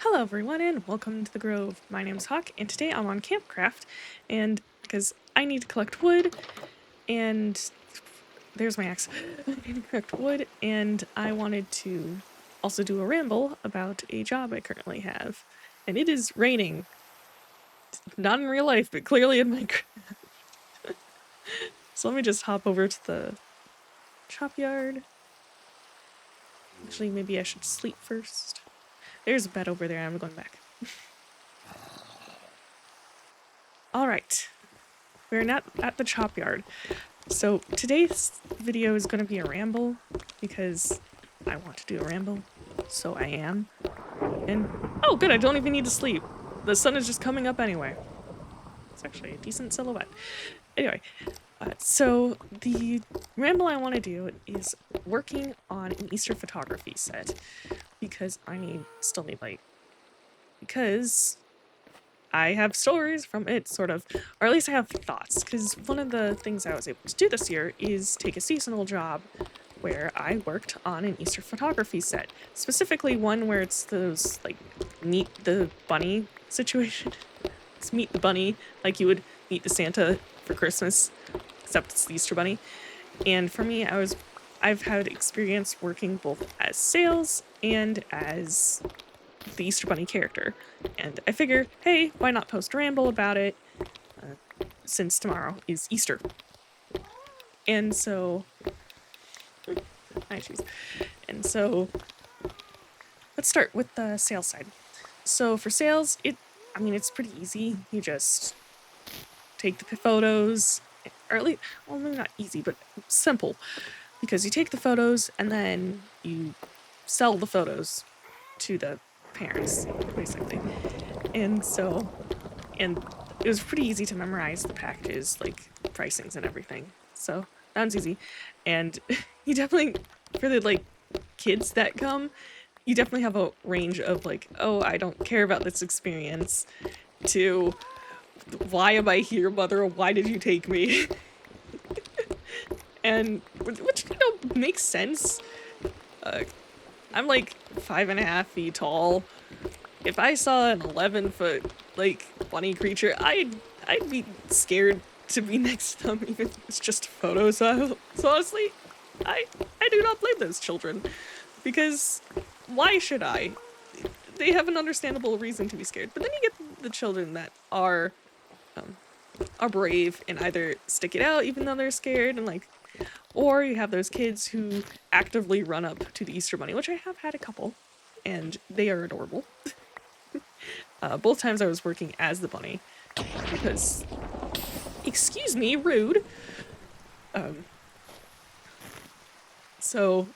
Hello everyone and welcome to the Grove. My name's Hawk and today I'm on Campcraft and because I need to collect wood and there's my axe. I need to collect wood and I wanted to also do a ramble about a job I currently have. And it is raining. Not in real life, but clearly in Minecraft. So let me just hop over to the chop yard. Actually, maybe I should sleep first. There's a bed over there. I'm going back. Alright. We're not at the chop yard. So today's video is going to be a ramble because I want to do a ramble. So I am. And oh good, I don't even need to sleep. The sun is just coming up anyway. It's actually a decent silhouette. Anyway, so the ramble I want to do is working on an Easter photography set because I still need light. Because I have stories from it, sort of, or at least I have thoughts, because one of the things I was able to do this year is take a seasonal job where I worked on an Easter photography set, specifically one where it's those, like, meet the bunny situation. It's meet the bunny, like you would meet the Santa for Christmas, except it's the Easter Bunny. And for me, I've had experience working both as sales and as the Easter Bunny character, and I figure, hey, why not post a ramble about it, since tomorrow is Easter. And so, let's start with the sales side. So for sales, it's pretty easy. You just take the photos, or at least, well, maybe not easy, but simple, because you take the photos and then you sell the photos to the parents, basically. And it was pretty easy to memorize the packages, like pricings and everything. So that one's easy. And you definitely, for the like kids that come, you definitely have a range of like, oh, I don't care about this experience, to why am I here, mother? Why did you take me? And which makes sense. I'm like 5.5 feet tall. If I saw an 11-foot like bunny creature, I'd be scared to be next to them, even if it's just a photo. So honestly, I do not blame those children, because why should I? They have an understandable reason to be scared. But then you get the children that are brave and either stick it out even though they're scared, and like, or you have those kids who actively run up to the Easter Bunny, which I have had a couple, and they are adorable. Both times I was working as the bunny, because, excuse me, rude. So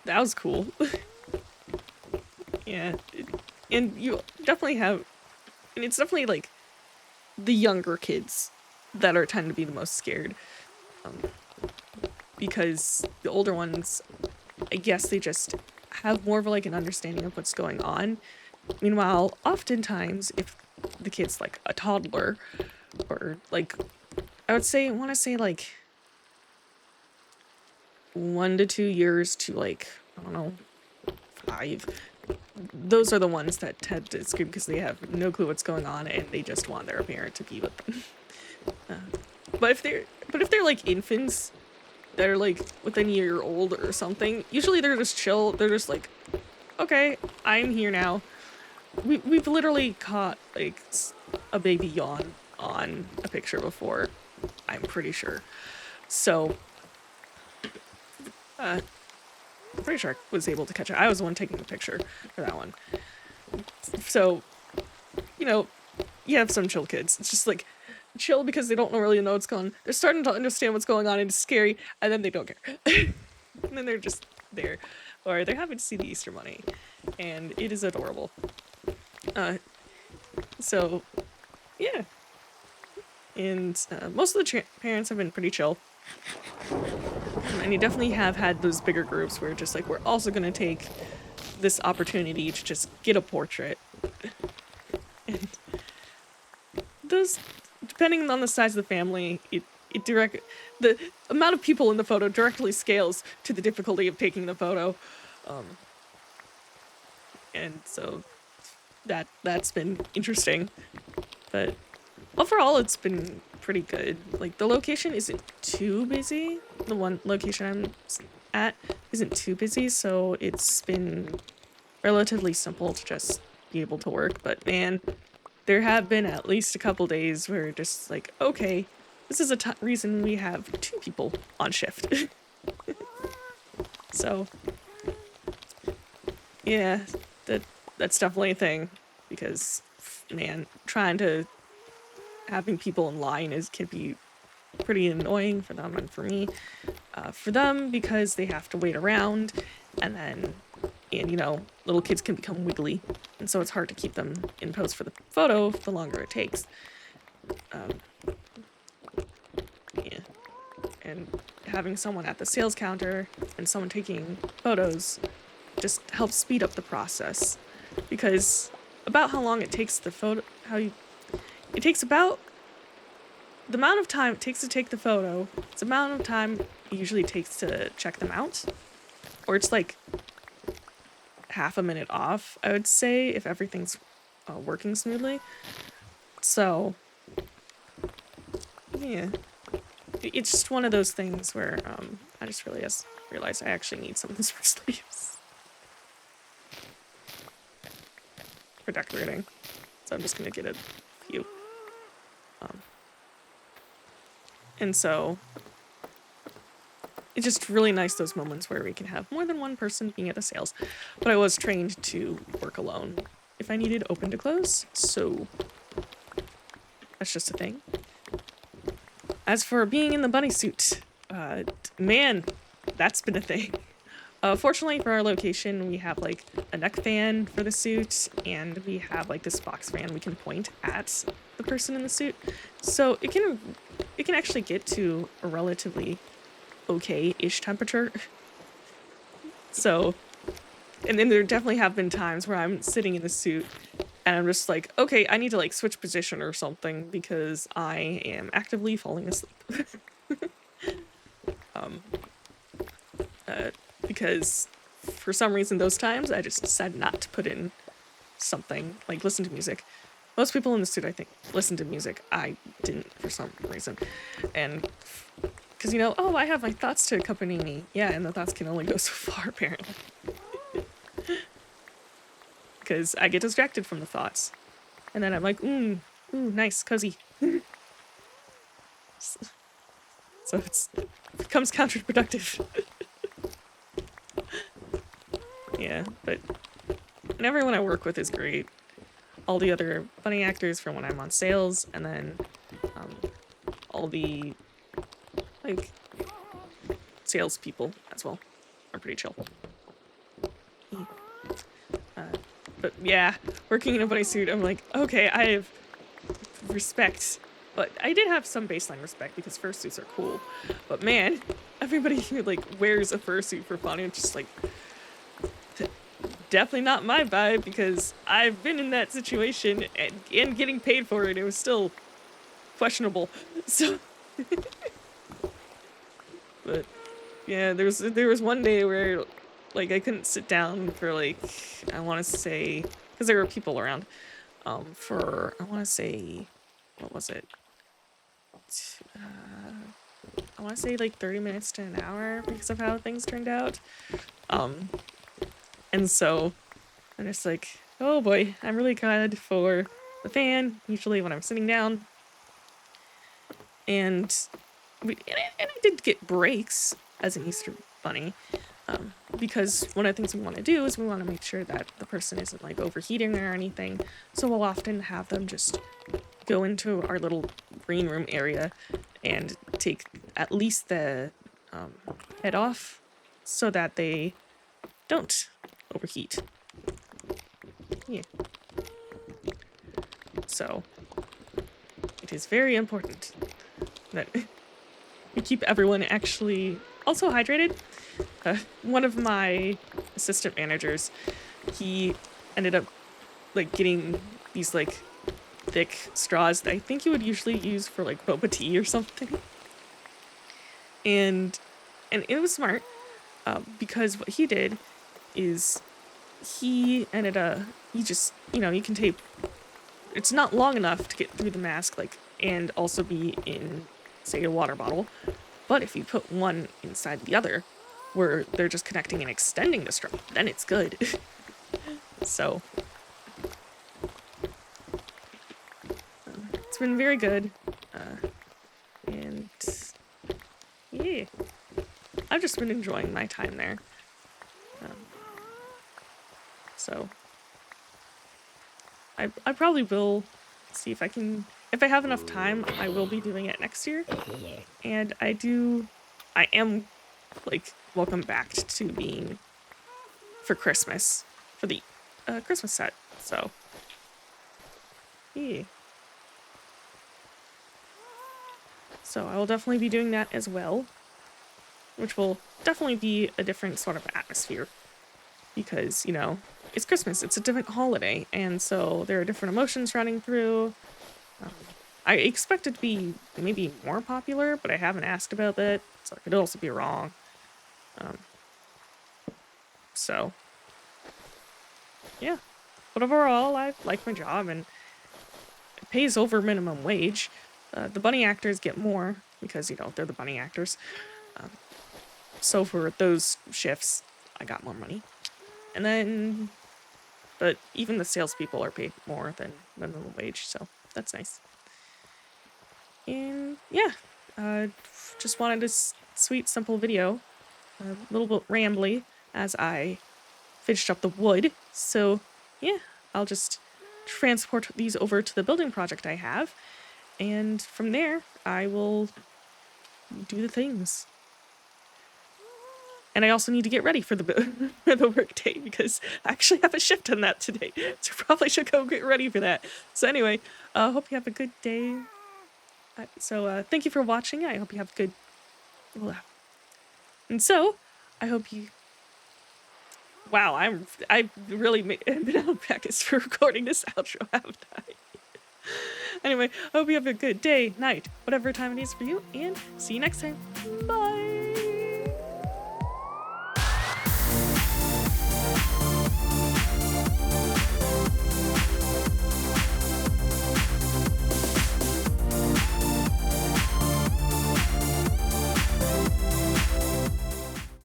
that was cool. Yeah, and you definitely have, and it's definitely like the younger kids that are tend to be the most scared, because the older ones, I guess they just have more of like an understanding of what's going on. Meanwhile, oftentimes, if the kid's like a toddler, or like, I want to say like 1 to 2 years to like, I don't know, 5, those are the ones that tend to scream because they have no clue what's going on and they just want their parent to be with them. But if they're like infants that are like within a year old or something, usually they're just chill. They're just like, okay, I'm here now. We've literally caught like a baby yawn on a picture before, I'm pretty sure. So, I'm pretty sure I was able to catch it. I was the one taking the picture for that one. So, you have some chill kids. It's just like chill because they don't really know what's going on. They're starting to understand what's going on and it's scary, and then they don't care. And then they're just there. Or they're happy to see the Easter Bunny. And it is adorable. So, yeah. And most of the parents have been pretty chill. And you definitely have had those bigger groups where just like, we're also going to take this opportunity to just get a portrait. And those, depending on the size of the family, the amount of people in the photo directly scales to the difficulty of taking the photo. And so that's been interesting. But overall, it's been pretty good. Like, the location isn't too busy. The one location I'm at isn't too busy, so it's been relatively simple to just be able to work. But man, there have been at least a couple days where just like, okay, this is a reason we have 2 people on shift. So, yeah, that's definitely a thing, because man, trying to having people in line can be pretty annoying for them and for me. For them, because they have to wait around, and you know, little kids can become wiggly, and so it's hard to keep them in pose for the photo the longer it takes. Yeah, and having someone at the sales counter and someone taking photos just helps speed up the process, because about how long it takes the photo, it takes about the amount of time it takes to take the photo, it's the amount of time it usually takes to check them out, or it's like half a minute off, I would say, if everything's working smoothly. So yeah, it's just one of those things where I just realized I actually need some of these sleeves for decorating, so I'm just gonna get a few. And so it's just really nice, those moments where we can have more than one person being at the sales. But I was trained to work alone if I needed open to close, so that's just a thing. As for being in the bunny suit, man, that's been a thing. Fortunately for our location, we have like a neck fan for the suit, and we have like this box fan we can point at the person in the suit, so it can actually get to a relatively okay-ish temperature. So, and then there definitely have been times where I'm sitting in the suit and I'm just like, okay, I need to like switch position or something because I am actively falling asleep. Because for some reason those times I just decided not to put in something like listen to music. Most people in the suit, I think, listen to music. I didn't for some reason. And because, you know, oh, I have my thoughts to accompany me. Yeah, and the thoughts can only go so far, apparently. Because I get distracted from the thoughts. And then I'm like, ooh, nice, cozy. So it becomes counterproductive. Yeah, but everyone I work with is great. All the other bunny actors from when I'm on sales, and then all the like salespeople as well are pretty chill. But yeah, working in a bunny suit, I'm like, okay, I have respect. But I did have some baseline respect because fursuits are cool. But man, everybody who like wears a fursuit for fun, it's just like definitely not my vibe, because I've been in that situation and getting paid for it. It was still questionable. So, but yeah, there was one day where like I couldn't sit down for like, I want to say, because there were people around, for I want to say, what was it? I want to say like 30 minutes to an hour because of how things turned out. And so I'm just like, oh boy, I'm really glad for the fan, usually when I'm sitting down. And I did get breaks as an Easter bunny, because one of the things we want to do is we want to make sure that the person isn't like overheating or anything. So we'll often have them just go into our little green room area and take at least the head off so that they don't overheat. Yeah. So it is very important that we keep everyone actually also hydrated. One of my assistant managers, he ended up like getting these like thick straws that I think you would usually use for like boba tea or something. And it was smart, because what he did is he just, you can tape, it's not long enough to get through the mask, like, and also be in, say, a water bottle. But if you put one inside the other, where they're just connecting and extending the straw, then it's good. So, it's been very good. And, yeah, I've just been enjoying my time there. So, I probably will see if I can, if I have enough time, I will be doing it next year. And I am, like, welcome back to being for Christmas, for the Christmas set. So, yeah. So I will definitely be doing that as well, which will definitely be a different sort of atmosphere because, it's Christmas, it's a different holiday, and so there are different emotions running through. I expect it to be maybe more popular, but I haven't asked about that, so I could also be wrong. So, yeah. But overall, I like my job, and it pays over minimum wage. The bunny actors get more because, they're the bunny actors. So for those shifts, I got more money. And then, but even the salespeople are paid more than minimum wage, so that's nice. And yeah, just wanted a sweet, simple video, a little bit rambly as I finished up the wood. So yeah, I'll just transport these over to the building project I have, and from there I will do the things. And I also need to get ready for the for the work day because I actually have a shift on that today, so probably should go get ready for that. So anyway, hope you have a good day. Thank you for watching. I hope you have a good. And so, I hope you. Wow, I've really been out of practice for recording this outro, haven't I? Anyway, I hope you have a good day, night, whatever time it is for you, and see you next time. Bye.